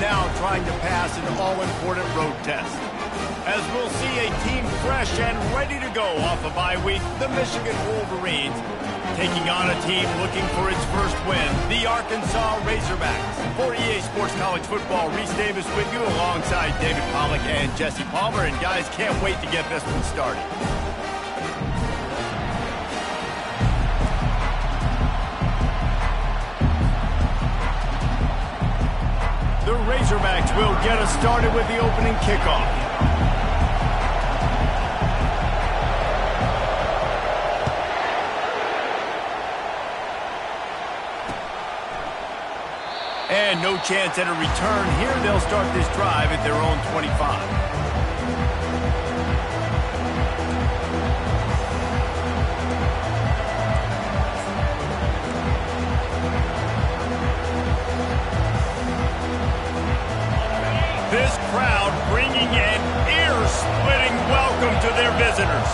now trying to pass an all-important road test. As we'll see a team fresh and ready to go off a bye week, the Michigan Wolverines taking on a team looking for its first win, the Arkansas Razorbacks. For EA Sports College Football, Reese Davis with you alongside David Pollack and Jesse Palmer. And guys, can't wait to get this one started. The Razorbacks will get us started with the opening kickoff. And no chance at a return here. They'll start this drive at their own 25. This crowd bringing an ear-splitting welcome to their visitors.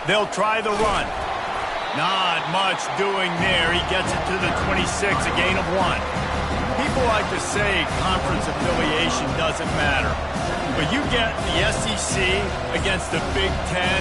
They'll try the run. Not much doing there. He gets it to the 26, a gain of 1. People like to say conference affiliation doesn't matter. But you get the SEC against the Big Ten,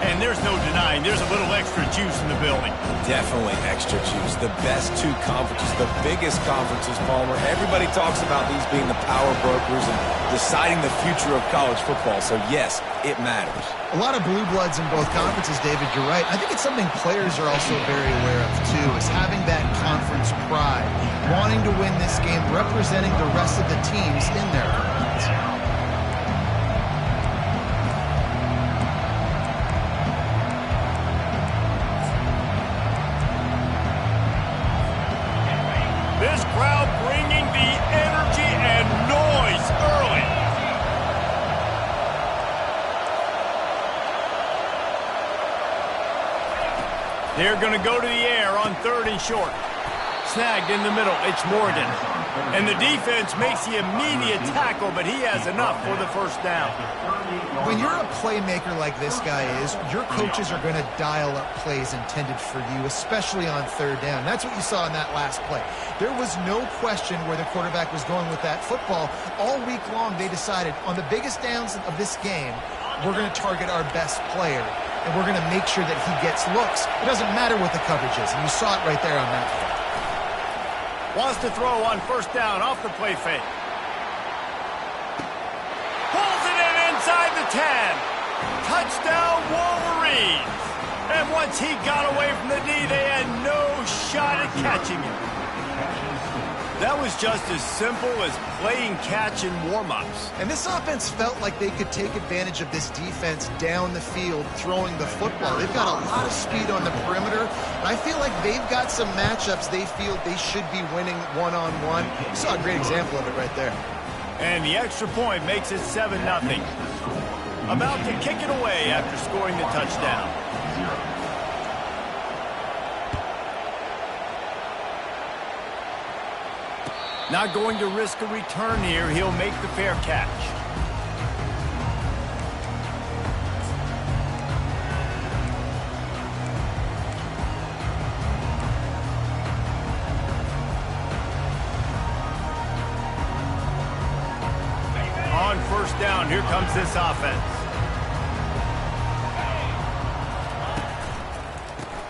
and there's no denying there's a little extra juice in the building. Definitely extra juice. The best two conferences, the biggest conferences, Palmer. Everybody talks about these being the power brokers and deciding the future of college football. So, yes, it matters. A lot of blue bloods in both conferences, David, you're right. I think it's something players are also very aware of, too, is having that conference pride, wanting to win this game, representing the rest of the teams in their conference. This crowd bringing the energy and noise early. They're going to go to the air on 3rd and short. Snagged in the middle. It's Morgan. And the defense makes the immediate tackle, but he has enough for the first down. When you're a playmaker like this guy is, your coaches are going to dial up plays intended for you, especially on 3rd down. That's what you saw in that last play. There was no question where the quarterback was going with that football. All week long, they decided on the biggest downs of this game, we're going to target our best player, and we're going to make sure that he gets looks. It doesn't matter what the coverage is, and you saw it right there on that play. Wants to throw on 1st down off the play fake. Pulls it in inside the 10. Touchdown Wolverines. And once he got away from the D, they had no shot at catching him. That was just as simple as playing catch in warm-ups. And this offense felt like they could take advantage of this defense down the field throwing the football. They've got a lot of speed on the perimeter. And I feel like they've got some matchups they feel they should be winning one-on-one. You saw a great example of it right there. And the extra point makes it 7-0. About to kick it away after scoring the touchdown. Not going to risk a return here. He'll make the fair catch. On 1st down, here comes this offense.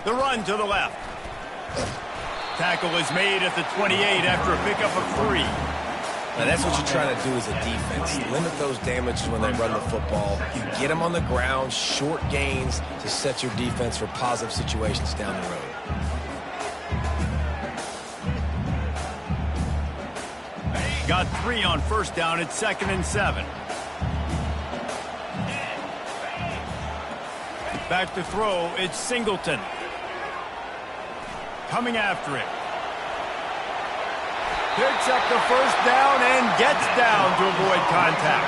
The run to the left. Tackle is made at the 28 after a pickup of 3. Now that's what you're trying to do as a defense. Limit those damages when they run the football. You get them on the ground, short gains to set your defense for positive situations down the road. Got 3 on 1st down. It's 2nd and 7. Back to throw. It's Singleton. Coming after it. Picks up the 1st down and gets down to avoid contact.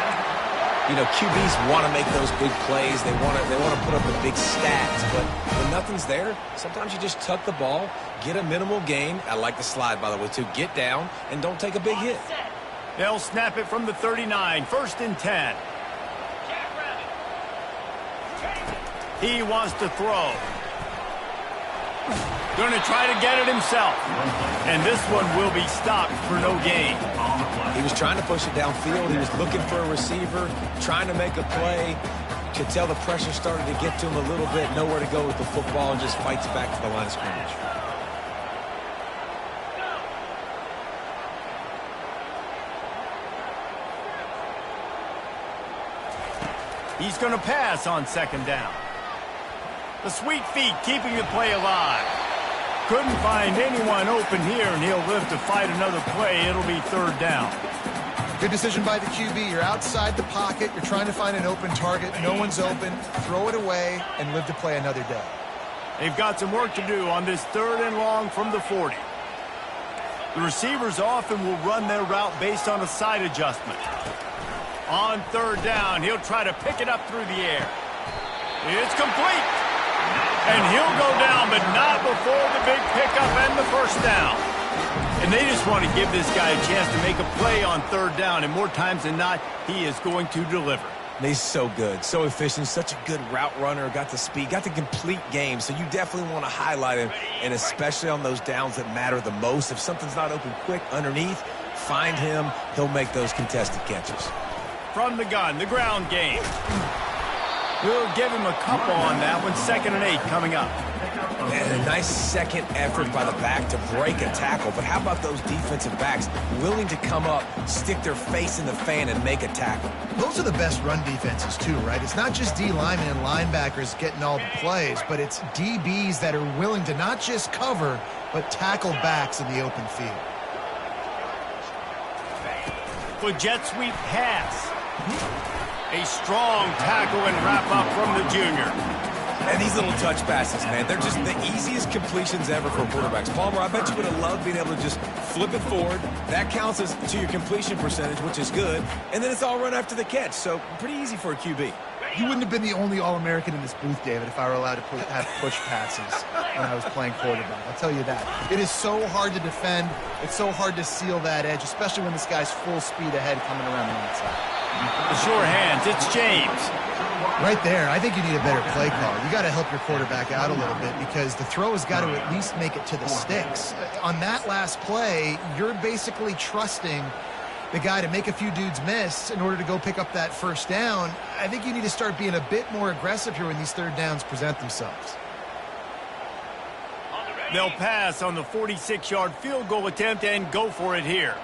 You know, QBs want to make those big plays. They want to put up the big stats. But when nothing's there, sometimes you just tuck the ball, get a minimal gain. I like the slide, by the way, too. Get down and don't take a big hit. They'll snap it from the 39. 1st and 10. He wants to throw. Going to try to get it himself. And this one will be stopped for no gain. He was trying to push it downfield. He was looking for a receiver, trying to make a play. Could tell the pressure started to get to him a little bit. Nowhere to go with the football, and just fights back to the line of scrimmage. He's going to pass on second down. The sweet feet keeping the play alive. Couldn't find anyone open here, and he'll live to fight another play. It'll be third down. Good decision by the QB. You're outside the pocket. You're trying to find an open target. No one's open. Throw it away and live to play another day. They've got some work to do on this third and long from the 40. The receivers often will run their route based on a side adjustment. On third down, he'll try to pick it up through the air. It's complete. And he'll go down, but not before the big pickup and the first down. And they just want to give this guy a chance to make a play on third down, and more times than not, he is going to deliver. He's so good, so efficient, such a good route runner, got the speed, got the complete game, so you definitely want to highlight him, and especially on those downs that matter the most. If something's not open quick underneath, find him. He'll make those contested catches. From the gun, the ground game. We'll give him a couple on that one. 2nd and 8 coming up. And a nice second effort by the back to break a tackle. But how about those defensive backs willing to come up, stick their face in the fan, and make a tackle? Those are the best run defenses too, right? It's not just D linemen and linebackers getting all the plays, but it's DBs that are willing to not just cover, but tackle backs in the open field. For jet sweep pass. A strong tackle and wrap up from the junior. And these little touch passes, man, they're just the easiest completions ever for quarterbacks. Palmer, I bet you would have loved being able to just flip it forward. That counts as to your completion percentage, which is good. And then it's all run after the catch, so pretty easy for a QB. You wouldn't have been the only All-American in this booth, David, if I were allowed to have push passes when I was playing quarterback. I'll tell you that. It is so hard to defend. It's so hard to seal that edge, especially when this guy's full speed ahead coming around the outside. The sure hands, it's James. Right there, I think you need a better play call. You got to help your quarterback out a little bit because the throw has got to at least make it to the sticks. On that last play, you're basically trusting the guy to make a few dudes miss in order to go pick up that first down. I think you need to start being a bit more aggressive here when these third downs present themselves. They'll pass on the 46-yard field goal attempt and go for it here.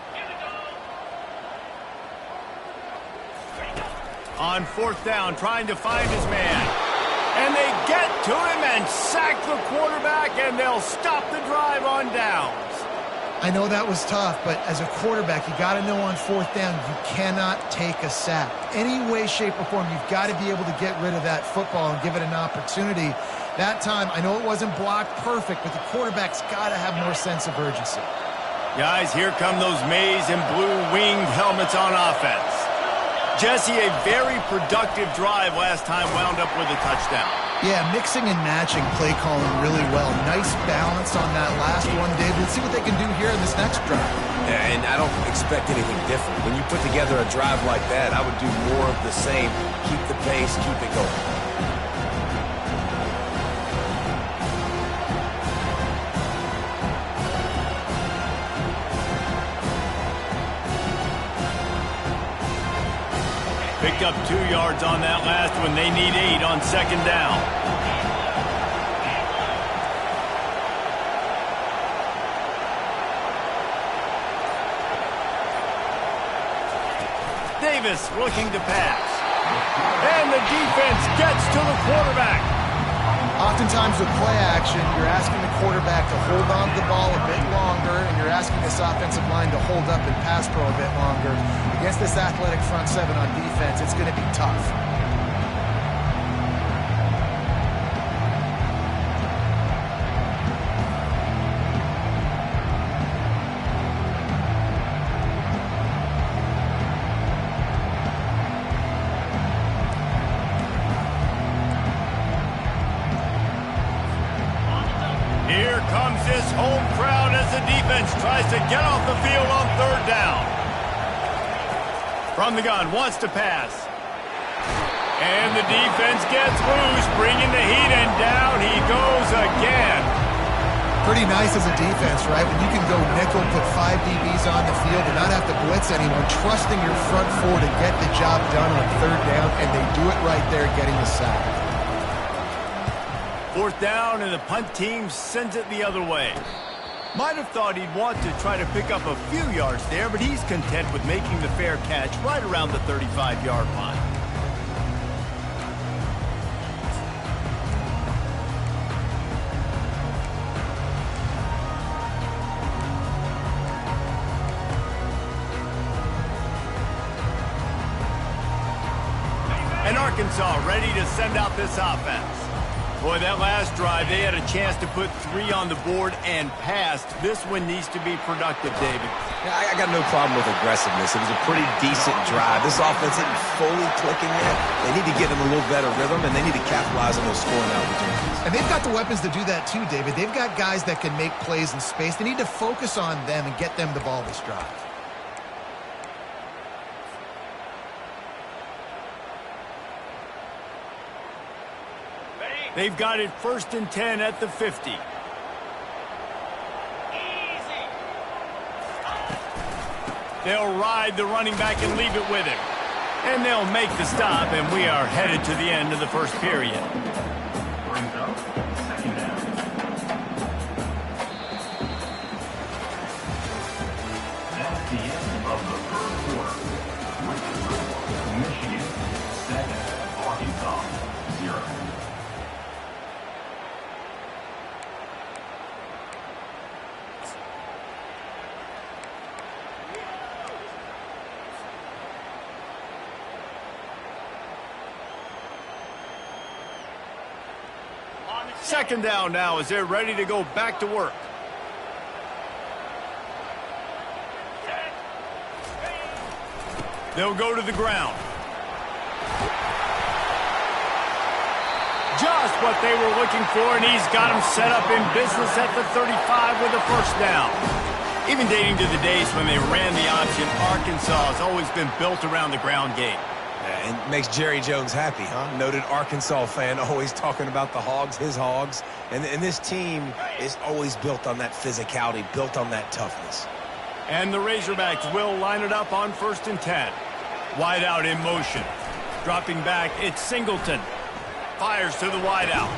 On 4th down, trying to find his man. And they get to him and sack the quarterback, and they'll stop the drive on downs. I know that was tough, but as a quarterback, you got to know on 4th down, you cannot take a sack. Any way, shape, or form, you've got to be able to get rid of that football and give it an opportunity. That time, I know it wasn't blocked perfect, but the quarterback's got to have more sense of urgency. Guys, here come those maize and blue winged helmets on offense. Jesse, a very productive drive last time, wound up with a touchdown. Yeah, mixing and matching play calling really well. Nice balance on that last one, Dave. Let's see what they can do here in this next drive. Yeah, and I don't expect anything different. When you put together a drive like that, I would do more of the same. Keep the pace, keep it going. Picked up 2 yards on that last one. They need 8 on 2nd down. Davis looking to pass. And the defense gets to the quarterback. Oftentimes with play action, you're asking the quarterback to hold on to the ball a bit longer, and you're asking this offensive line to hold up and pass pro a bit longer. Against this athletic front seven on defense, it's going to be tough. Here comes this home crowd as the defense tries to get off the field on 3rd down. From the gun, wants to pass. And the defense gets loose, bringing the heat, and down he goes again. Pretty nice as a defense, right? When you can go nickel, put 5 DBs on the field and not have to blitz anyone, trusting your front four to get the job done on third down, and they do it right there, getting the sack. Fourth down, and the punt team sends it the other way. Might have thought he'd want to try to pick up a few yards there, but he's content with making the fair catch right around the 35-yard line. And Arkansas ready to send out this offense. Boy, that last drive, they had a chance to put 3 on the board and passed. This one needs to be productive, David. Yeah, I got no problem with aggressiveness. It was a pretty decent drive. This offense isn't fully clicking yet. They need to get in a little better rhythm, and they need to capitalize on those scoring opportunities. And they've got the weapons to do that too, David. They've got guys that can make plays in space. They need to focus on them and get them the ball this drive. They've got it 1st and 10 at the 50. They'll ride the running back and leave it with him. And they'll make the stop, and we are headed to the end of the first period. Brings up second down. That's the end of the first quarter. With the score, Michigan 7, Arkansas 0. Second down now as they're ready to go back to work. They'll go to the ground. Just what they were looking for, and he's got them set up in business at the 35 with a first down. Even dating to the days when they ran the option, Arkansas has always been built around the ground game. And makes Jerry Jones happy, huh? Noted Arkansas fan, always talking about the Hogs, his Hogs. And this team is always built on that physicality, built on that toughness. And the Razorbacks will line it up on 1st and 10. Wide out in motion. Dropping back, it's Singleton. Fires to the wide out.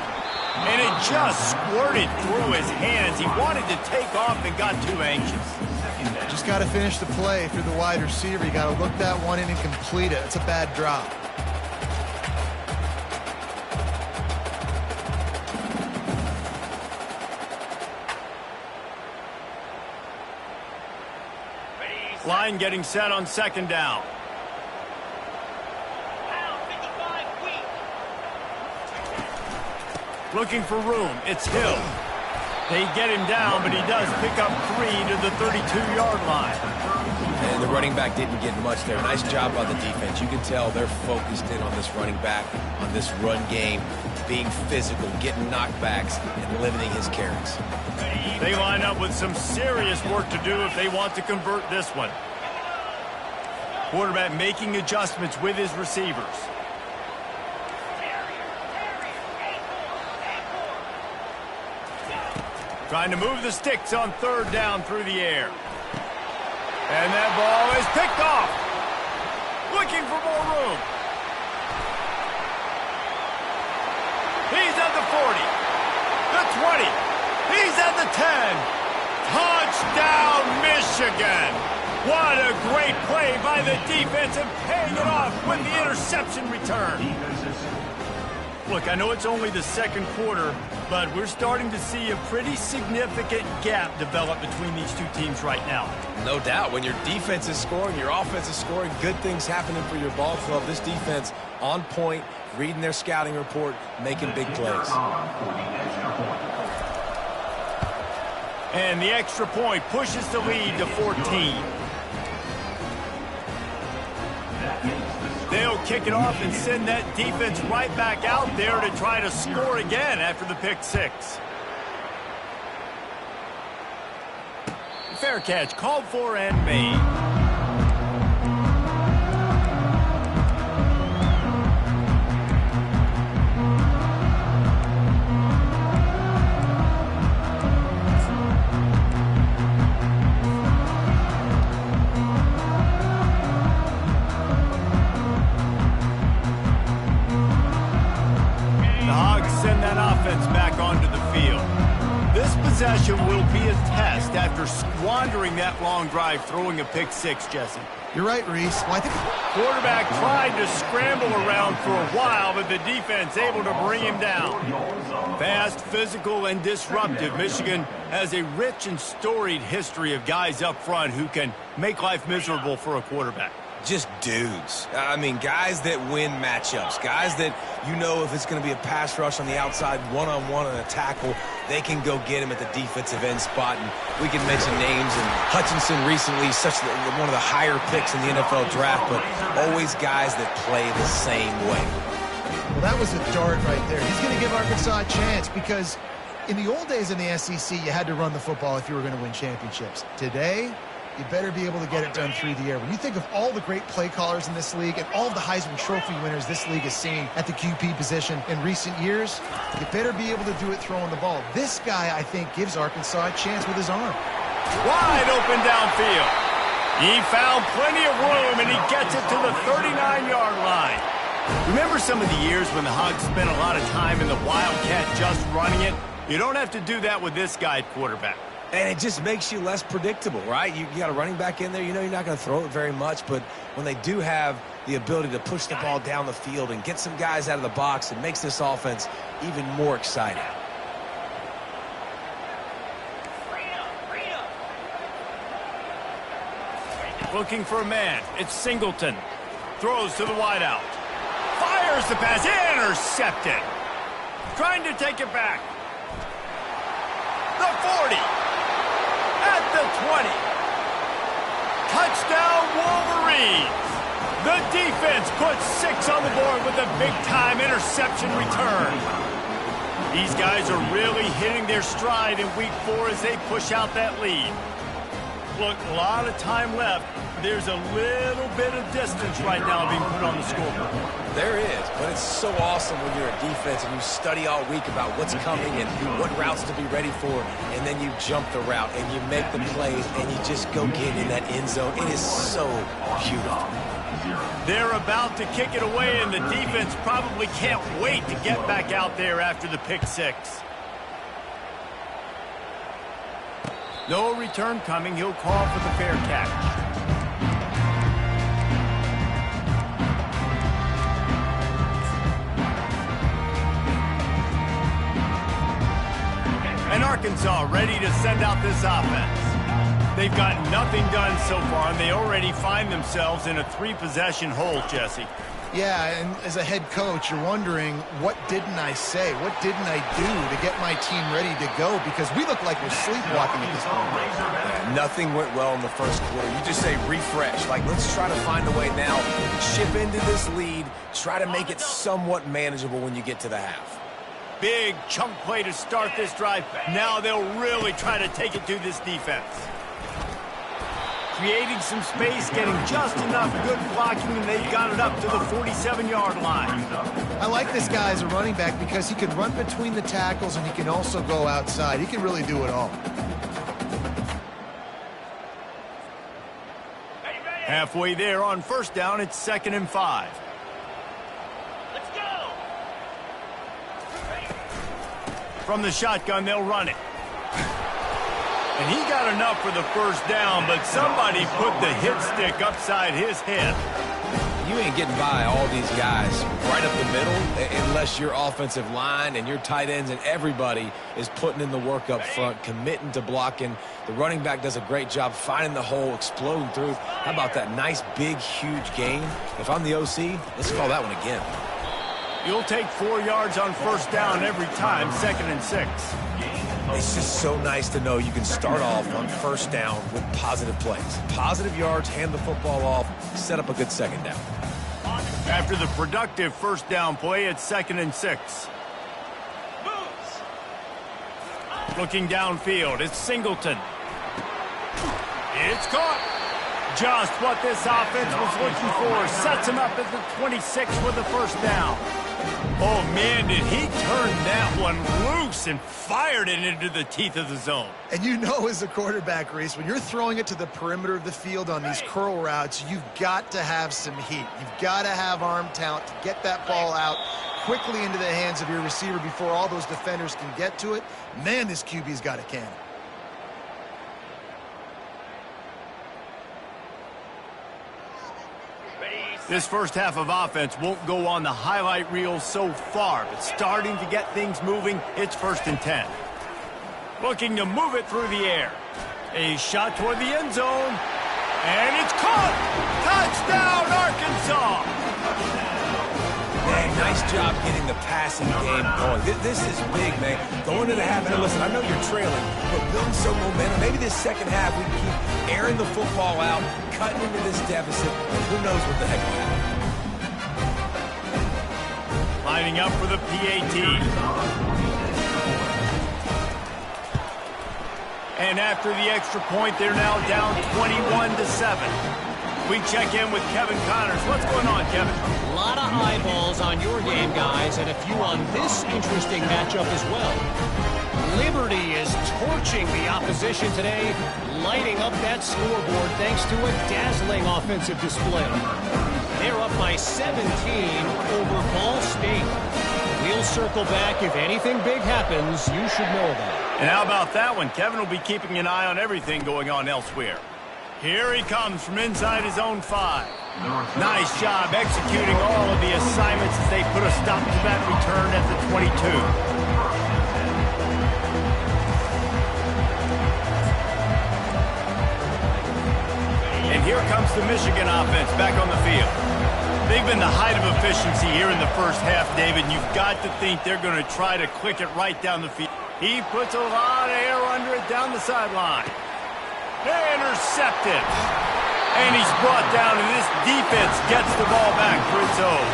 And it just squirted through his hands. He wanted to take off and got too anxious. Just got to finish the play if you're the wide receiver. You got to look that one in and complete it. It's a bad drop. Line getting set on 2nd down. Looking for room. It's Hill. They get him down, but he does pick up 3 to the 32-yard line. And the running back didn't get much there. Nice job by the defense. You can tell they're focused in on this running back, on this run game, being physical, getting knockbacks, and limiting his carries. They line up with some serious work to do if they want to convert this one. Quarterback making adjustments with his receivers. Trying to move the sticks on 3rd down through the air. And that ball is picked off. Looking for more room. He's at the 40. The 20. He's at the 10. Touchdown, Michigan. What a great play by the defense and paying it off with the interception return. Look, I know it's only the 2nd quarter, but we're starting to see a pretty significant gap develop between these two teams right now. No doubt. When your defense is scoring, your offense is scoring, good things happening for your ball club. This defense on point, reading their scouting report, making big plays. And the extra point pushes the lead to 14. They'll kick it off and send that defense right back out there to try to score again after the pick 6. Fair catch called for and made. possession will be a test after squandering that long drive throwing a pick six, Jesse. You're right, Reese. Well, I think Quarterback tried to scramble around for a while, but the defense able to bring him down. Fast, physical, and disruptive, Michigan has a rich and storied history of guys up front who can make life miserable for a quarterback. Just dudes. I mean, guys that win matchups. Guys that, you know, if it's going to be a pass rush on the outside, one-on-one on a tackle, they can go get him at the defensive end spot. And we can mention names. And Hutchinson recently, one of the higher picks in the NFL draft, but always guys that play the same way. Well, that was a dart right there. He's going to give Arkansas a chance because in the old days in the SEC, you had to run the football if you were going to win championships. Today, you better be able to get it done through the air. When you think of all the great play callers in this league and all of the Heisman Trophy winners this league has seen at the QB position in recent years, you better be able to do it throwing the ball. This guy, I think, gives Arkansas a chance with his arm. Wide open downfield. He found plenty of room, and he gets it to the 39-yard line. Remember some of the years when the Hogs spent a lot of time in the Wildcat just running it? You don't have to do that with this guy at quarterback. And it just makes you less predictable, right? You got a running back in there. You know you're not going to throw it very much, but when they do have the ability to push the ball down the field and get some guys out of the box, it makes this offense even more exciting. Looking for a man. It's Singleton. Throws to the wideout. Fires the pass. Intercepted. Trying to take it back. The 40. At the 20. Touchdown Wolverines. The defense puts 6 on the board with a big-time interception return. These guys are really hitting their stride in week 4 as they push out that lead. Look, a lot of time left. There's a little bit of distance right now being put on the scoreboard. There is, but it's so awesome when you're a defense and you study all week about what's coming and what routes to be ready for, and then you jump the route and you make the plays and you just go get in that end zone. It is so beautiful. They're about to kick it away, and the defense probably can't wait to get back out there after the pick six. No return coming. He'll call for the fair catch. And Arkansas ready to send out this offense. They've got nothing done so far, and they already find themselves in a 3-possession hole, Jesse. Yeah, and as a head coach, you're wondering, what didn't I say? What didn't I do to get my team ready to go? Because we look like we're sleepwalking at this point. Yeah, nothing went well in the first quarter. You just say refresh. Like, let's try to find a way now. Chip into this lead. Try to make it somewhat manageable when you get to the half. Big chunk play to start this drive. Now they'll really try to take it to this defense. Creating some space, getting just enough good blocking, and they've got it up to the 47-yard line. I like this guy as a running back because he can run between the tackles and he can also go outside. He can really do it all. Halfway there on first down, it's 2nd and 5. Let's go! From the shotgun, they'll run it. And he got enough for the first down, but somebody put the hit stick upside his head. You ain't getting by all these guys right up the middle unless your offensive line and your tight ends and everybody is putting in the work up front, committing to blocking. The running back does a great job finding the hole, exploding through. How about that nice, big, huge gain? If I'm the OC, let's call that one again. You'll take 4 yards on first down every time, 2nd and 6. It's just so nice to know you can start off on first down with positive plays. Positive yards, hand the football off, set up a good second down. After the productive first down play, it's 2nd and 6. Looking downfield, it's Singleton. It's caught. Just what this offense was looking for. Sets him up at the 26 with the first down. Oh, man, did he turn that one loose and fired it into the teeth of the zone. And you know, as a quarterback, Reese, when you're throwing it to the perimeter of the field on these curl routes, you've got to have some heat. You've got to have arm talent to get that ball out quickly into the hands of your receiver before all those defenders can get to it. Man, this QB's got a cannon. This first half of offense won't go on the highlight reel so far, but starting to get things moving, it's 1st and 10. Looking to move it through the air. A shot toward the end zone, and it's caught! Touchdown, Arkansas! Man, nice job getting the passing game going. This is big, man. Going to the half, and listen, I know you're trailing, but building some momentum. Maybe this second half we can keep airing the football out, cutting into this deficit, and who knows what the heck will happen. Lining up for the PAT. And after the extra point, they're now down 21-7. We check in with Kevin Connors. What's going on, Kevin? A lot of eyeballs on your game, guys, and a few on this interesting matchup as well. Liberty is torching the opposition today, lighting up that scoreboard thanks to a dazzling offensive display. They're up by 17 over Ball State. We'll circle back. If anything big happens, you should know about it. And how about that one? Kevin will be keeping an eye on everything going on elsewhere. Here he comes from inside his own 5. Nice job executing all of the assignments as they put a stop to that return at the 22. And here comes the Michigan offense back on the field. They've been the height of efficiency here in the first half, David. You've got to think they're going to try to click it right down the field. He puts a lot of air under it down the sideline. Intercepted. And he's brought down, and this defense gets the ball back for its own.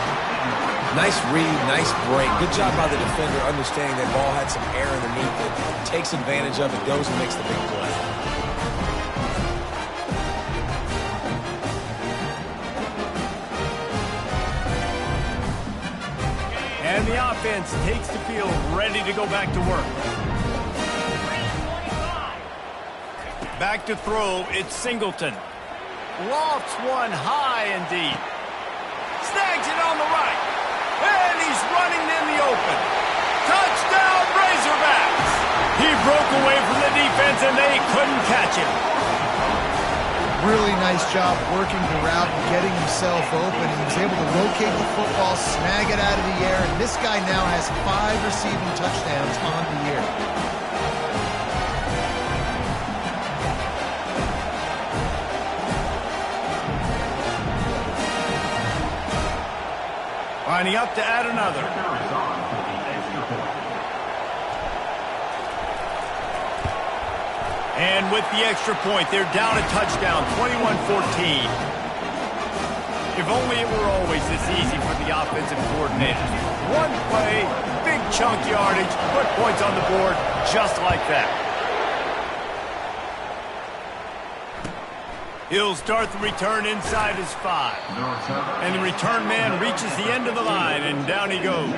Nice read, nice break. Good job by the defender understanding that ball had some air underneath it. Takes advantage of it, goes and makes the big play. And the offense takes the field, ready to go back to work. Back to throw, it's Singleton. Lofts one high and deep. Snags it on the right. And he's running in the open. Touchdown, Razorbacks! He broke away from the defense and they couldn't catch him. Really nice job working the route and getting himself open. He was able to locate the football, snag it out of the air, and this guy now has 5 receiving touchdowns on the year. Lining up to add another. And with the extra point, they're down a touchdown, 21-14. If only it were always this easy for the offensive coordinators. One play, big chunk yardage, put points on the board just like that. He'll start the return inside his 5. And the return man reaches the end of the line, and down he goes.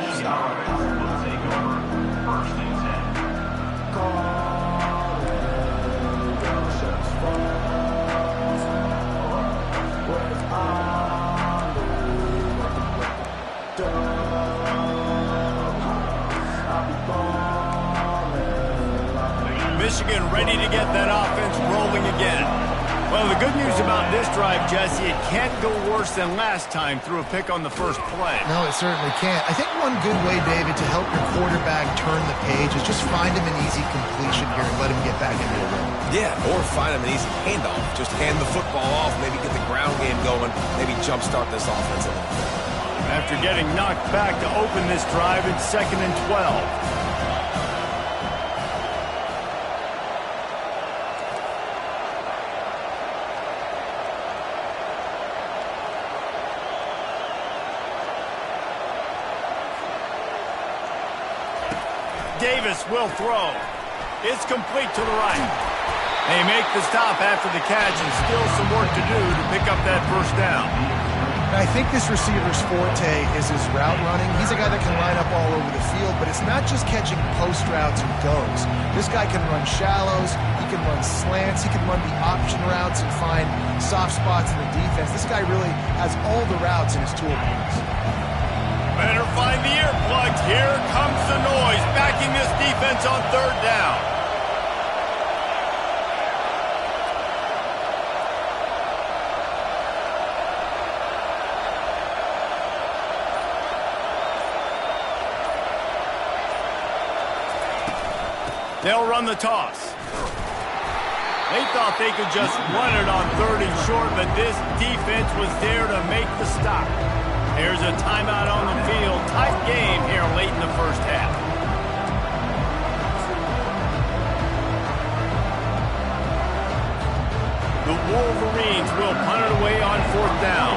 Michigan ready to get that offense rolling again. Well, the good news about this drive, Jesse, it can't go worse than last time through a pick on the first play. No, it certainly can't. I think one good way, David, to help your quarterback turn the page is just find him an easy completion here and let him get back into the rhythm. Yeah, or find him an easy handoff. Just hand the football off, maybe get the ground game going, maybe jumpstart this offense a little bit. After getting knocked back to open this drive, it's 2nd and 12. Davis will throw. It's complete to the right. They make the stop after the catch, and still some work to do to pick up that first down. I think this receiver's forte is his route running. He's a guy that can line up all over the field, but it's not just catching post routes and goes. This guy can run shallows, he can run slants, he can run the option routes and find soft spots in the defense. This guy really has all the routes in his toolbox. Better find the earplugs. Here comes the noise, backing this defense on third down. They'll run the toss. They thought they could just run it on third and short, but this defense was there to make the stop. There's a timeout on the field. Tight game here late in the first half. The Wolverines will punt it away on fourth down.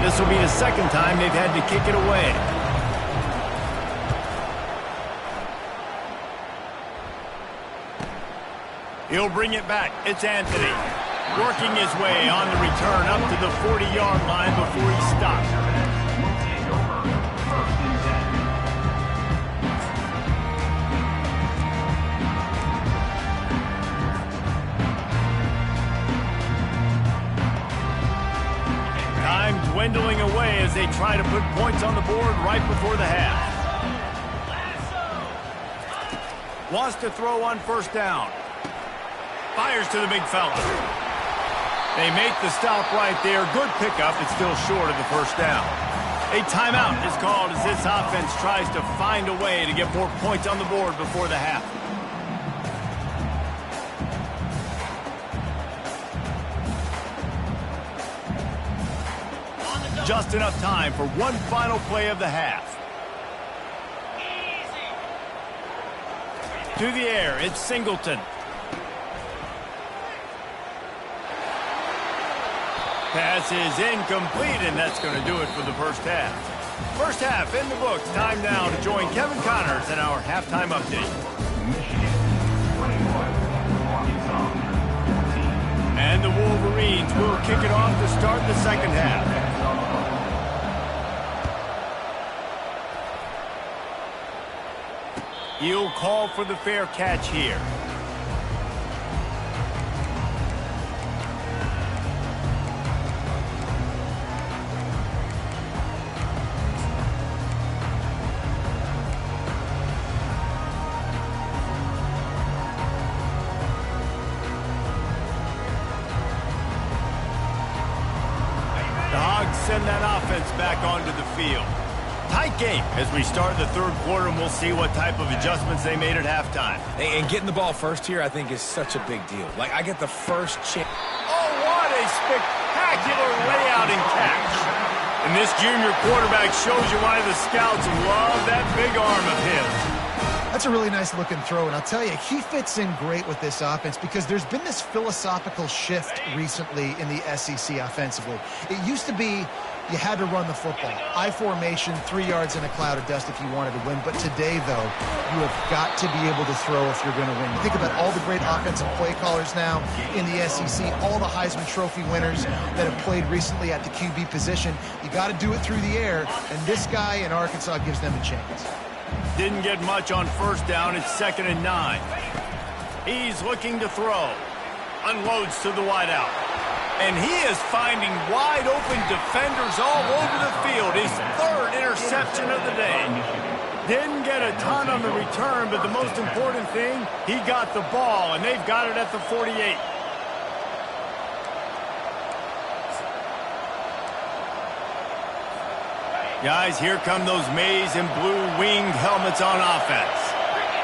This will be the second time they've had to kick it away. He'll bring it back. It's Anthony. Working his way on the return up to the 40-yard line before he stops. Time dwindling away as they try to put points on the board right before the half. Wants to throw on first down. Fires to the big fella. They make the stop right there. Good pickup. It's still short of the first down. A timeout is called as this offense tries to find a way to get more points on the board before the half. Just enough time for one final play of the half. To the air, it's Singleton. Pass is incomplete, and that's going to do it for the first half. First half in the books. Time now to join Kevin Connors in our halftime update. And the Wolverines will kick it off to start the second half. He'll call for the fair catch here. Send that offense back onto the field. Tight game as we start the third quarter, and we'll see what type of adjustments they made at halftime. And getting the ball first here, I think, is such a big deal. Like, I get the first chance. Oh, what a spectacular layout and catch. And this junior quarterback shows you why the scouts love that big arm of his. That's a really nice looking throw, and I'll tell you, he fits in great with this offense because there's been this philosophical shift recently in the SEC offensively. It used to be you had to run the football. I formation, 3 yards in a cloud of dust if you wanted to win. But today, though, you have got to be able to throw if you're going to win. You think about all the great offensive play callers now in the SEC, all the Heisman Trophy winners that have played recently at the QB position. You got to do it through the air, and this guy in Arkansas gives them a chance. Didn't get much on first down. It's 2nd and 9. He's looking to throw. Unloads to the wideout. And he is finding wide open defenders all over the field. His 3rd interception of the day. Didn't get a ton on the return, but the most important thing, he got the ball, and they've got it at the 48. Guys, here come those maize and blue winged helmets on offense.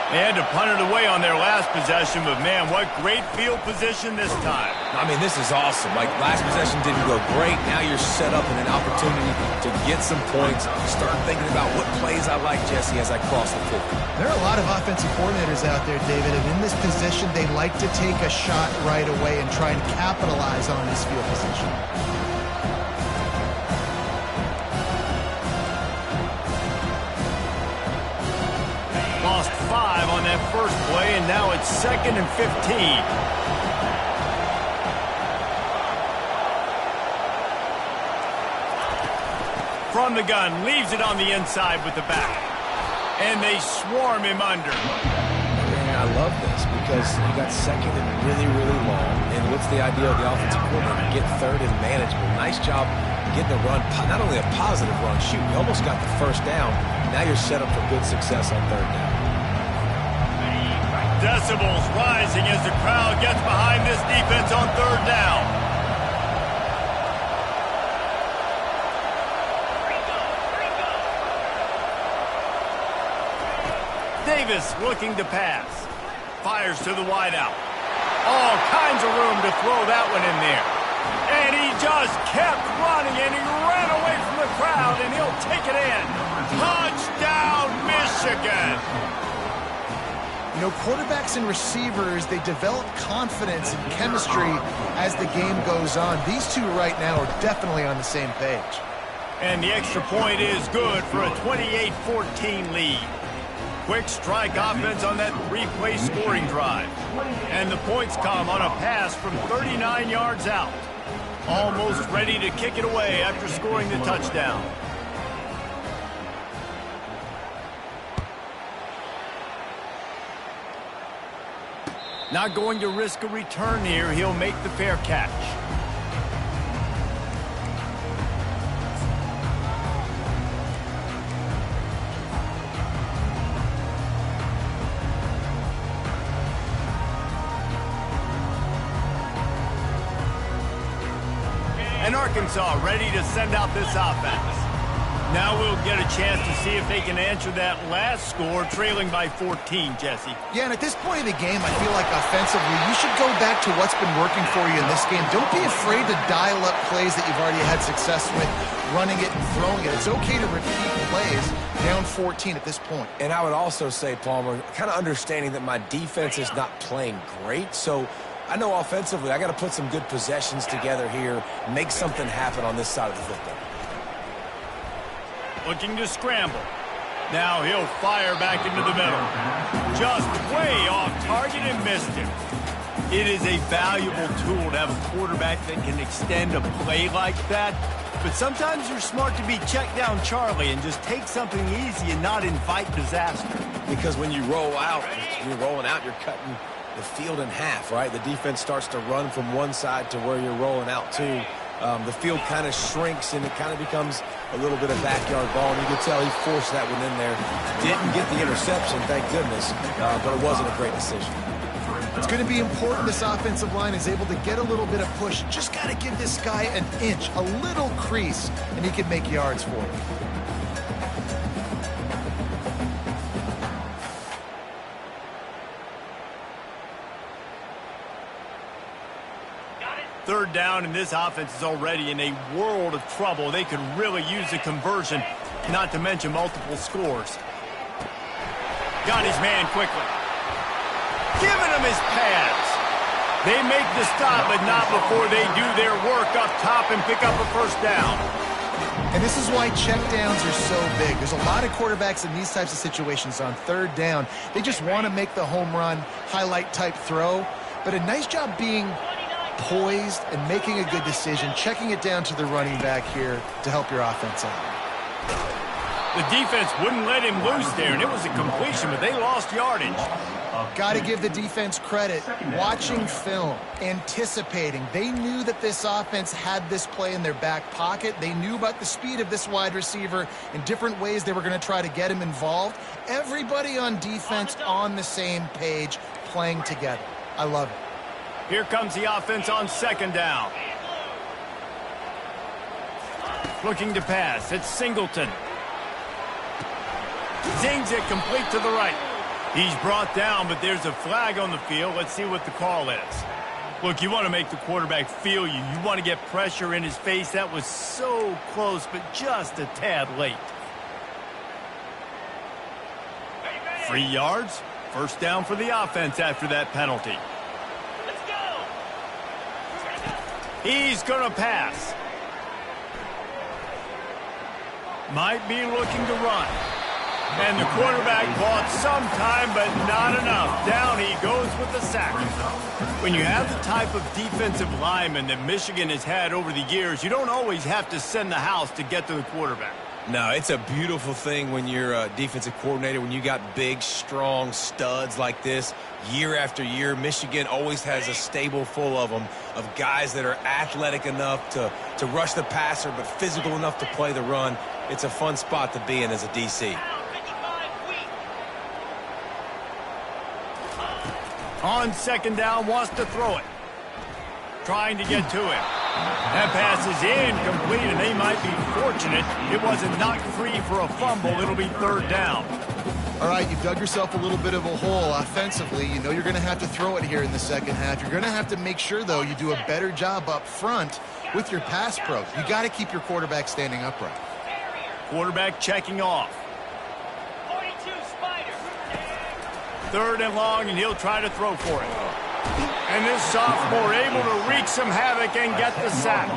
They had to punt it away on their last possession, but man, what great field position this time. I mean, this is awesome. Like, last possession didn't go great. Now you're set up in an opportunity to get some points. Start thinking about what plays I like, Jesse, as I cross the field. There are a lot of offensive coordinators out there, David, and in this position, they like to take a shot right away and try and capitalize on this field position. Lost 5 on that first play, and now it's 2nd and 15. From the gun, leaves it on the inside with the back. And they swarm him under. Man, I love this because he got 2nd and really, really long. And what's the idea of the offensive coordinator? Get third and manageable. Nice job getting a run, not only a positive run, shoot, you almost got the first down. Now you're set up for good success on third down. Decibels rising as the crowd gets behind this defense on third down. Davis looking to pass. Fires to the wideout. All kinds of room to throw that one in there. And he just kept running, and he ran away from the crowd, and he'll take it in. Touchdown, Michigan! You know, quarterbacks and receivers, they develop confidence and chemistry as the game goes on. These two right now are definitely on the same page. And the extra point is good for a 28-14 lead. Quick strike offense on that three-play scoring drive. And the points come on a pass from 39 yards out. Almost ready to kick it away after scoring the touchdown. Not going to risk a return here. He'll make the fair catch. And Arkansas ready to send out this offense. Now we'll get a chance to see if they can answer that last score, trailing by 14, Jesse. Yeah, and at this point in the game, I feel like offensively, you should go back to what's been working for you in this game. Don't be afraid to dial up plays that you've already had success with, running it and throwing it. It's okay to repeat plays down 14 at this point. And I would also say, Palmer, kind of understanding that my defense is not playing great, so I know offensively I got to put some good possessions together here, make something happen on this side of the football. Looking to scramble. Now he'll fire back into the middle. Just way off target and missed him. It is a valuable tool to have a quarterback that can extend a play like that. But sometimes you're smart to be check down Charlie and just take something easy and not invite disaster. Because when you roll out, you're rolling out, you're cutting the field in half, right? The defense starts to run from one side to where you're rolling out to. The field kind of shrinks and it kind of becomes a little bit of backyard ball, and you can tell he forced that one in there. Didn't get the interception, thank goodness, but it wasn't a great decision. It's going to be important this offensive line is able to get a little bit of push. Just got to give this guy an inch, a little crease, and he can make yards for it. Third down, and this offense is already in a world of trouble. They could really use a conversion, not to mention multiple scores. Got his man quickly. Giving him his pads. They make the stop, but not before they do their work up top and pick up a first down. And this is why checkdowns are so big. There's a lot of quarterbacks in these types of situations on third down. They just want to make the home run, highlight-type throw. But a nice job being poised and making a good decision, checking it down to the running back here to help your offense out. The defense wouldn't let him loose there, and it was a completion, but they lost yardage. Got to give the defense credit. Watching film, anticipating. They knew that this offense had this play in their back pocket. They knew about the speed of this wide receiver and different ways they were going to try to get him involved. Everybody on defense on the same page, playing together. I love it. Here comes the offense on second down. Looking to pass. It's Singleton. Zings it complete to the right. He's brought down, but there's a flag on the field. Let's see what the call is. Look, you want to make the quarterback feel you. You want to get pressure in his face. That was so close, but just a tad late. 3 yards. First down for the offense after that penalty. He's going to pass. Might be looking to run. And the quarterback bought some time, but not enough. Down he goes with the sack. When you have the type of defensive lineman that Michigan has had over the years, you don't always have to send the house to get to the quarterback. No, it's a beautiful thing when you're a defensive coordinator, when you got big, strong studs like this year after year. Michigan always has a stable full of them, of guys that are athletic enough to rush the passer but physical enough to play the run. It's a fun spot to be in as a DC. On second down, wants to throw it. Trying to get to it. That pass is incomplete, and they might be fortunate it wasn't knocked free for a fumble. It'll be third down. All right, you've dug yourself a little bit of a hole offensively. You know you're going to have to throw it here in the second half. You're going to have to make sure, though, you do a better job up front with your pass pro. You got to keep your quarterback standing upright. Quarterback checking off. 42 Spider. Third and long, and he'll try to throw for it. And this sophomore able to wreak some havoc and get the sack.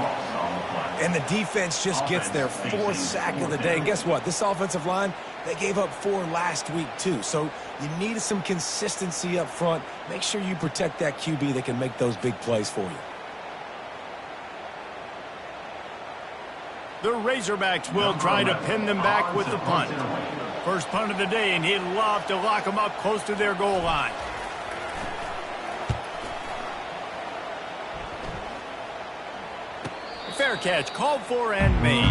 And the defense just gets their fourth sack of the day. And guess what? This offensive line, they gave up 4 last week too. So you need some consistency up front. Make sure you protect that QB that can make those big plays for you. The Razorbacks will try to pin them back with the punt. First punt of the day, and he'd love to lock them up close to their goal line. Fair catch, called for and made.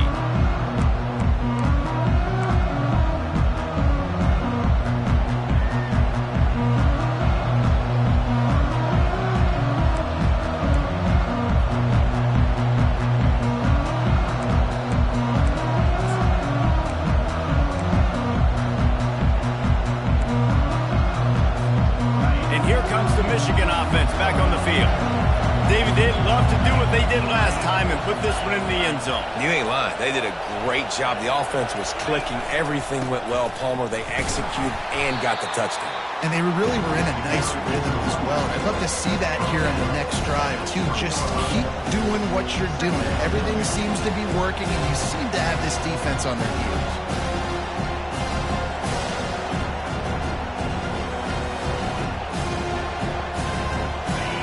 And here comes the Michigan offense back on the field. David, they'd love to do what they did last time and put this one in the end zone. You ain't lying. They did a great job. The offense was clicking. Everything went well. Palmer, they executed and got the touchdown. And they really were in a nice rhythm as well. I'd love to see that here on the next drive, too. Just keep doing what you're doing. Everything seems to be working, and you seem to have this defense on their heels.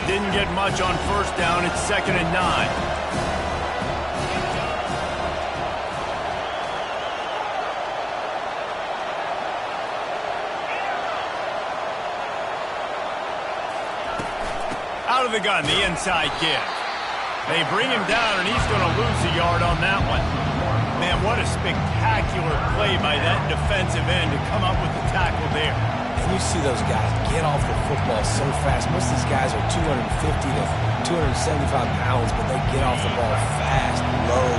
Didn't get much on first down. It's 2nd and 9. Out of the gun, the inside give. They bring him down, and he's going to lose a yard on that one. Man, what a spectacular play by that defensive end to come up with the tackle there. And you see those guys get off the football so fast. Most of these guys are 250 to 275 pounds, but they get off the ball fast, low.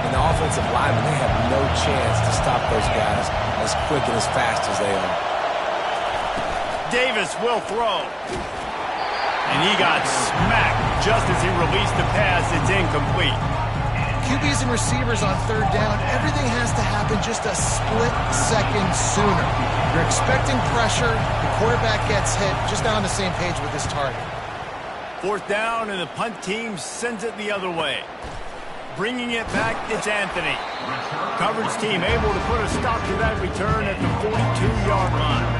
And the offensive linemen, they have no chance to stop those guys as quick and as fast as they are. Davis will throw. And he got smacked just as he released the pass. It's incomplete. QBs and receivers on third down, everything has to happen just a split second sooner. You're expecting pressure, the quarterback gets hit, just not on the same page with his target. Fourth down, and the punt team sends it the other way. Bringing it back, it's Anthony. Coverage team able to put a stop to that return at the 42-yard line.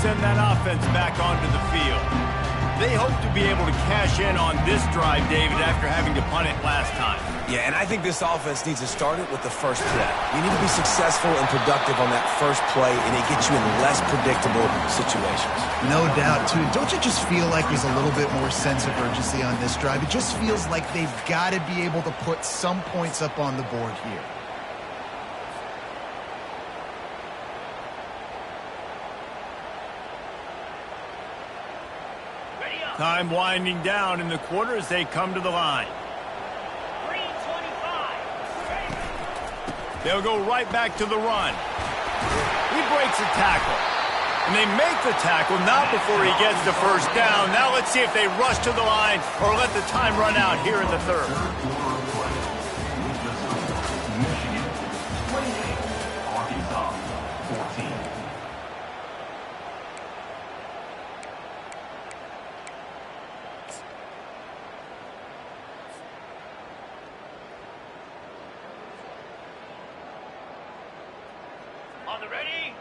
Send that offense back onto the field. They hope to be able to cash in on this drive, David, after having to punt it last time. Yeah, and I think this offense needs to start it with the first play. You need to be successful and productive on that first play, and it gets you in less predictable situations. No doubt, too. Don't you just feel like there's a little bit more sense of urgency on this drive? It just feels like they've got to be able to put some points up on the board here. Time winding down in the quarter as they come to the line. 3:25. They'll go right back to the run. He breaks a tackle. And they make the tackle not before he gets the first down. Now let's see if they rush to the line or let the time run out here in the third. Michigan 28, Arkansas 14.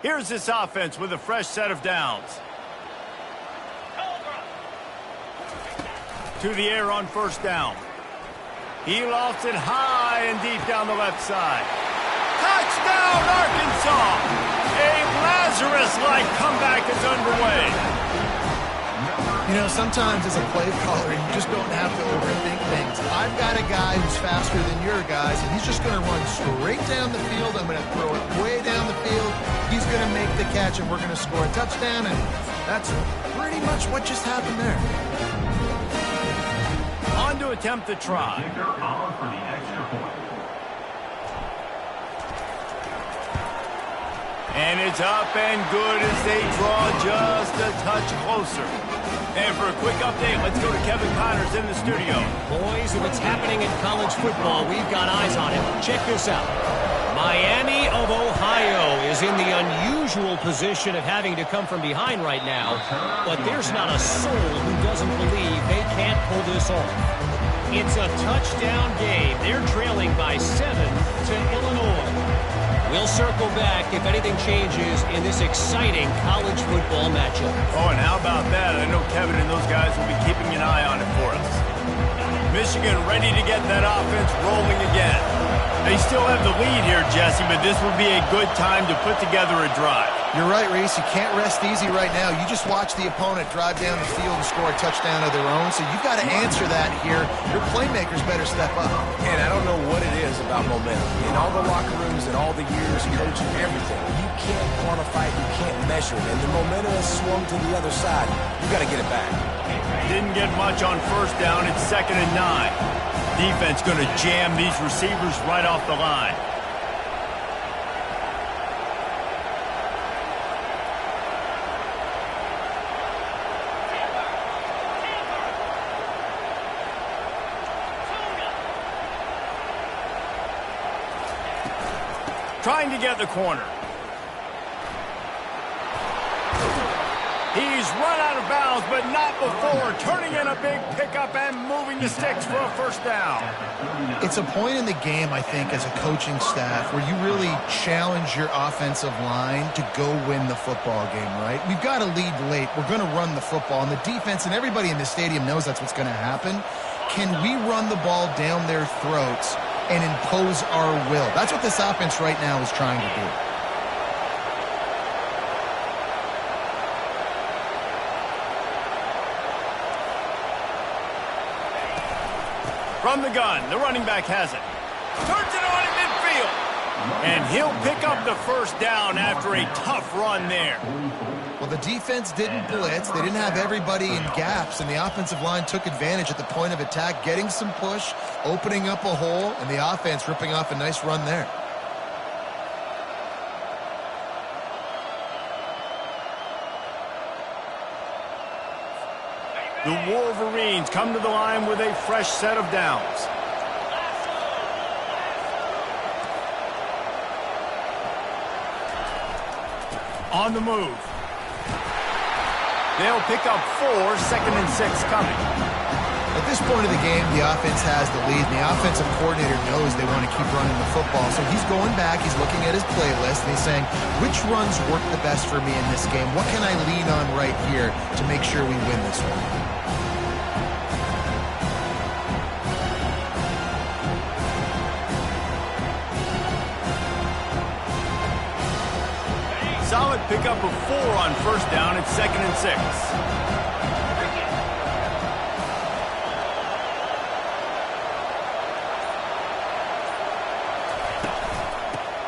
Here's this offense with a fresh set of downs. to the air on first down. He lofts it high and deep down the left side. Touchdown, Arkansas! A Lazarus-like comeback is underway. You know, sometimes as a play caller, you just don't have to overthink things. I've got a guy who's faster than your guys, and he's just going to run straight down the field. I'm going to throw it way down the field. He's going to make the catch, and we're going to score a touchdown, and that's pretty much what just happened there. On to attempt the try. Kicker on for the extra point. And it's up and good as they draw just a touch closer. And for a quick update, let's go to Kevin Connors in the studio. Boys, if it's happening in college football, we've got eyes on it. Check this out. Miami of Ohio is in the unusual position of having to come from behind right now, but there's not a soul who doesn't believe they can't pull this off. It's a touchdown game. They're trailing by 7 to Illinois. We'll circle back if anything changes in this exciting college football matchup. Oh, and how about that? I know Kevin and those guys will be keeping an eye on it for us. Michigan ready to get that offense rolling again. They still have the lead here, Jesse, but this would be a good time to put together a drive. You're right, Reese. You can't rest easy right now. You just watch the opponent drive down the field and score a touchdown of their own, so you've got to answer that here. Your playmakers better step up. And I don't know what it is about momentum. In all the locker rooms and all the years coaching, everything, you can't quantify it, you can't measure it. And the momentum has swung to the other side. You got to get it back. Didn't get much on first down. It's 2nd and 9. Defense going to jam these receivers right off the line. Trying to get the corner. He's run out of bounds, but not before turning in a big pickup and moving the sticks for a first down. It's a point in the game, I think, as a coaching staff where you really challenge your offensive line to go win the football game, right? We've got to lead late. We're going to run the football, and the defense and everybody in the stadium knows that's what's going to happen. Can we run the ball down their throats and impose our will? That's what this offense right now is trying to do. From the gun, the running back has it. Turns it on in midfield. And he'll pick up the first down after a tough run there. Well, the defense didn't blitz. They didn't have everybody in gaps, and the offensive line took advantage at the point of attack, getting some push, opening up a hole, and the offense ripping off a nice run there. The Wolverines come to the line with a fresh set of downs. On the move. They'll pick up 4, 2nd and 6 coming. At this point of the game, the offense has the lead, and the offensive coordinator knows they want to keep running the football. So he's going back, he's looking at his playlist, and he's saying, which runs work the best for me in this game? What can I lean on right here to make sure we win this one? Solid pickup of 4 on first down. It's 2nd and 6.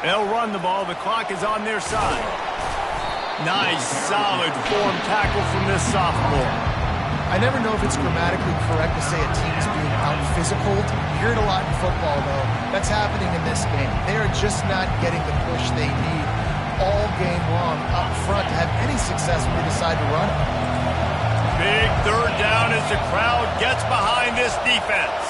They'll run the ball. The clock is on their side. Nice, solid form tackle from this sophomore. I never know if it's grammatically correct to say a team's being out-physicaled. You hear it a lot in football, though. That's happening in this game. They are just not getting the push they need all game long up front to have any success when they decide to run it. Big third down as the crowd gets behind this defense.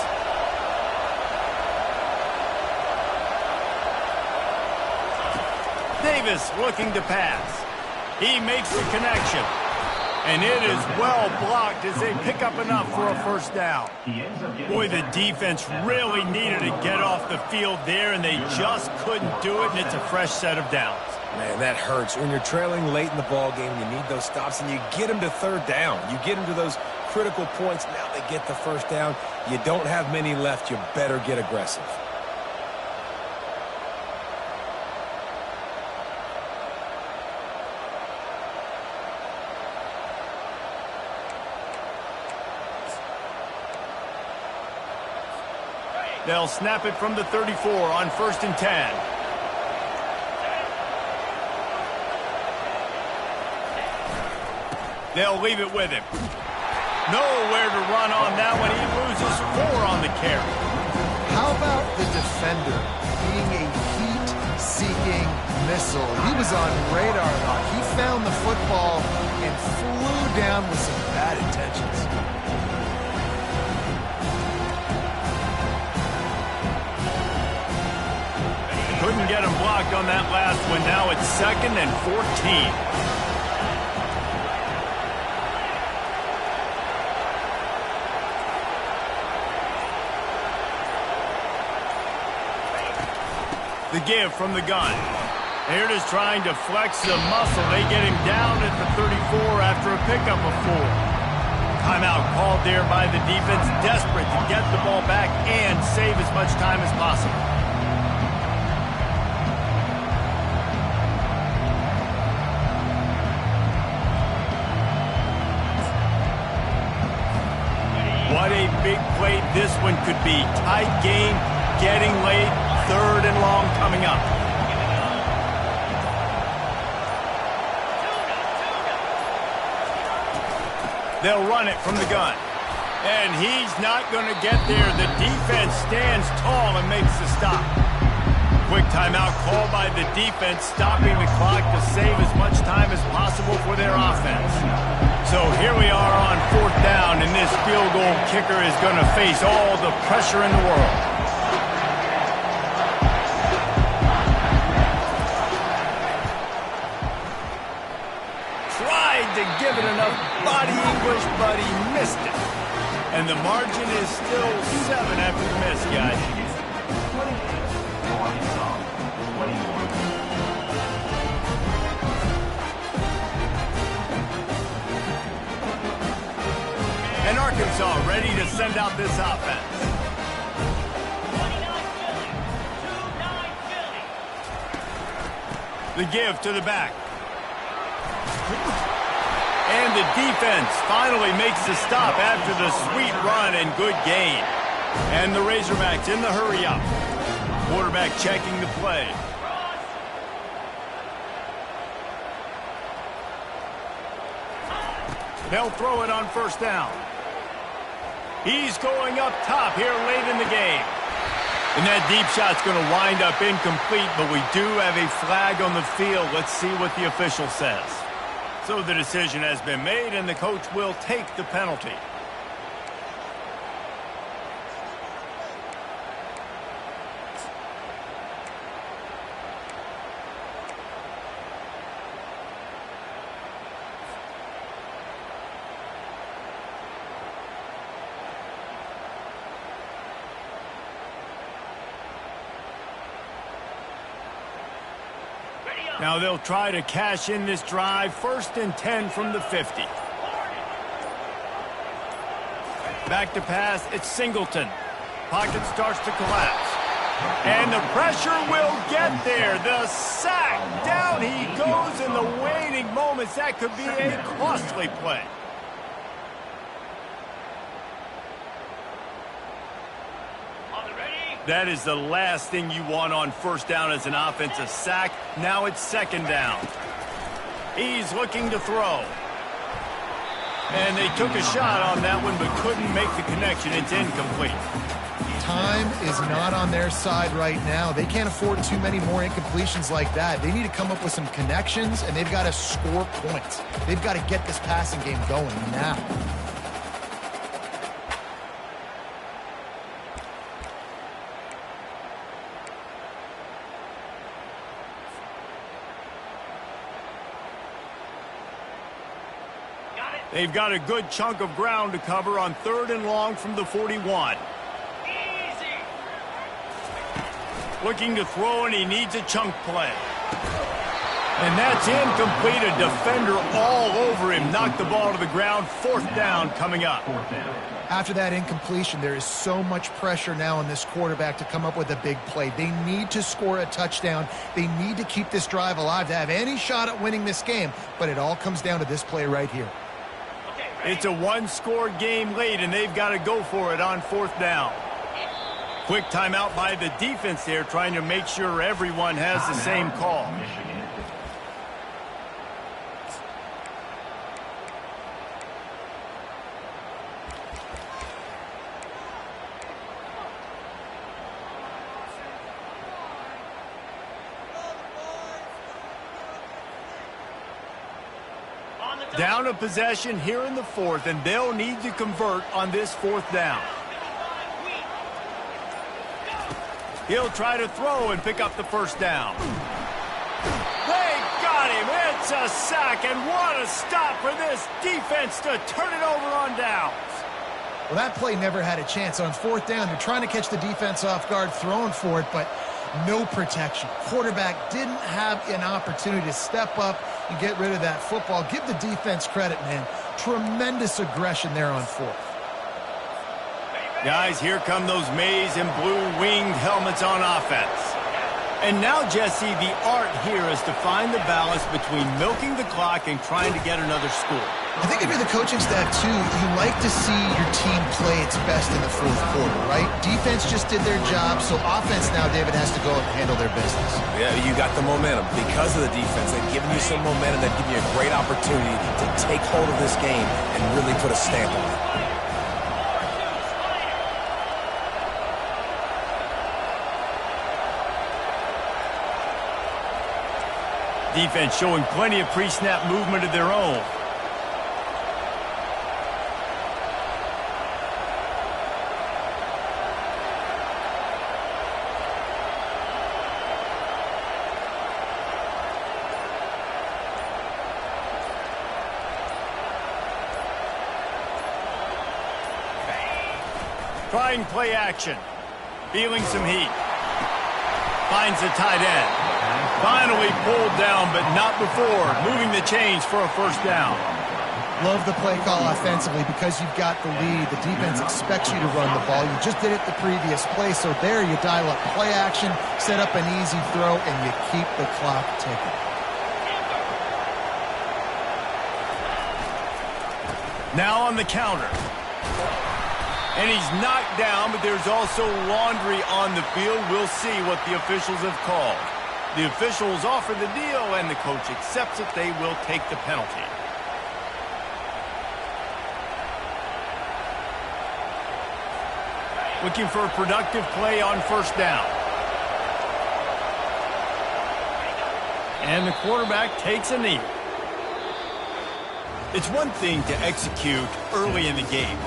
Davis looking to pass. He makes the connection. And it is well blocked as they pick up enough for a first down. Boy, the defense really needed to get off the field there, and they just couldn't do it, and it's a fresh set of downs. Man, that hurts. When you're trailing late in the ball game, you need those stops, and you get them to third down. You get them to those critical points. Now they get the first down. You don't have many left. You better get aggressive. They'll snap it from the 34 on 1st and 10. They'll leave it with him. Nowhere to run on that one. He loses 4 on the carry. How about the defender being a heat-seeking missile? He was on radar lock. He found the football and flew down with some bad intentions. Couldn't get him blocked on that last one. Now it's 2nd and 14. The give from the gun. They're just trying to flex the muscle. They get him down at the 34 after a pickup of 4. Timeout called there by the defense, desperate to get the ball back and save as much time as possible. What a big play this one could be. Tight game, getting late, 3rd and long coming up. They'll run it from the gun. And he's not going to get there. The defense stands tall and makes the stop. Quick timeout called by the defense, stopping the clock to save as much time as possible for their offense. So here we are on 4th down, and this field goal kicker is going to face all the pressure in the world. Tried to give it enough body English, but he missed it. And the margin is still 7 after the miss, guys. And Arkansas ready to send out this offense. The give to the back. And the defense finally makes the stop after the sweet run and good gain. And the Razorbacks in the hurry up. Quarterback checking the play. They'll throw it on 1st down. He's going up top here late in the game. And that deep shot's going to wind up incomplete, but we do have a flag on the field. Let's see what the official says. So the decision has been made, and the coach will take the penalty. Now they'll try to cash in this drive. 1st and 10 from the 50. Back to pass. It's Singleton. Pocket starts to collapse. And the pressure will get there. The sack. Down he goes in the waning moments. That could be a costly play. That is the last thing you want on 1st down as an offensive sack. Now it's 2nd down. He's looking to throw. And they took a shot on that one but couldn't make the connection. It's incomplete. Time is not on their side right now. They can't afford too many more incompletions like that. They need to come up with some connections, and they've got to score points. They've got to get this passing game going now. They've got a good chunk of ground to cover on 3rd and long from the 41. Easy. Looking to throw, and he needs a chunk play. And that's incomplete. A defender all over him. Knocked the ball to the ground. 4th down coming up. After that incompletion, there is so much pressure now on this quarterback to come up with a big play. They need to score a touchdown. They need to keep this drive alive to have any shot at winning this game. But it all comes down to this play right here. It's a one-score game late, and they've got to go for it on 4th down. Quick timeout by the defense there, trying to make sure everyone has the same call. Down a possession here in the 4th, and they'll need to convert on this 4th down. He'll try to throw and pick up the 1st down. They got him. It's a sack, and what a stop for this defense to turn it over on downs. Well, that play never had a chance. On 4th down, they're trying to catch the defense off guard, throwing for it, but no protection. Quarterback didn't have an opportunity to step up and get rid of that football. Give the defense credit, man. Tremendous aggression there on 4th. Guys, here come those maize and blue winged helmets on offense. And now, Jesse, the art here is to find the balance between milking the clock and trying to get another score. I think if you're the coaching staff, too, you like to see your team play its best in the 4th quarter, right? Defense just did their job, so offense now, David, has to go and handle their business. Yeah, you got the momentum. Because of the defense, they've given you some momentum. They've given you a great opportunity to take hold of this game and really put a stamp on it. Defense showing plenty of pre-snap movement of their own. Trying play action. Feeling some heat. Finds the tight end. Finally pulled down, but not before. Moving the chains for a 1st down. Love the play call offensively because you've got the lead. The defense expects you to run the ball. You just did it the previous play, so there you dial up play action, set up an easy throw, and you keep the clock ticking. Now on the counter. And he's knocked down, but there's also laundry on the field. We'll see what the officials have called. The officials offer the deal, and the coach accepts it. They will take the penalty. Looking for a productive play on 1st down. And the quarterback takes a knee. It's one thing to execute early in the game.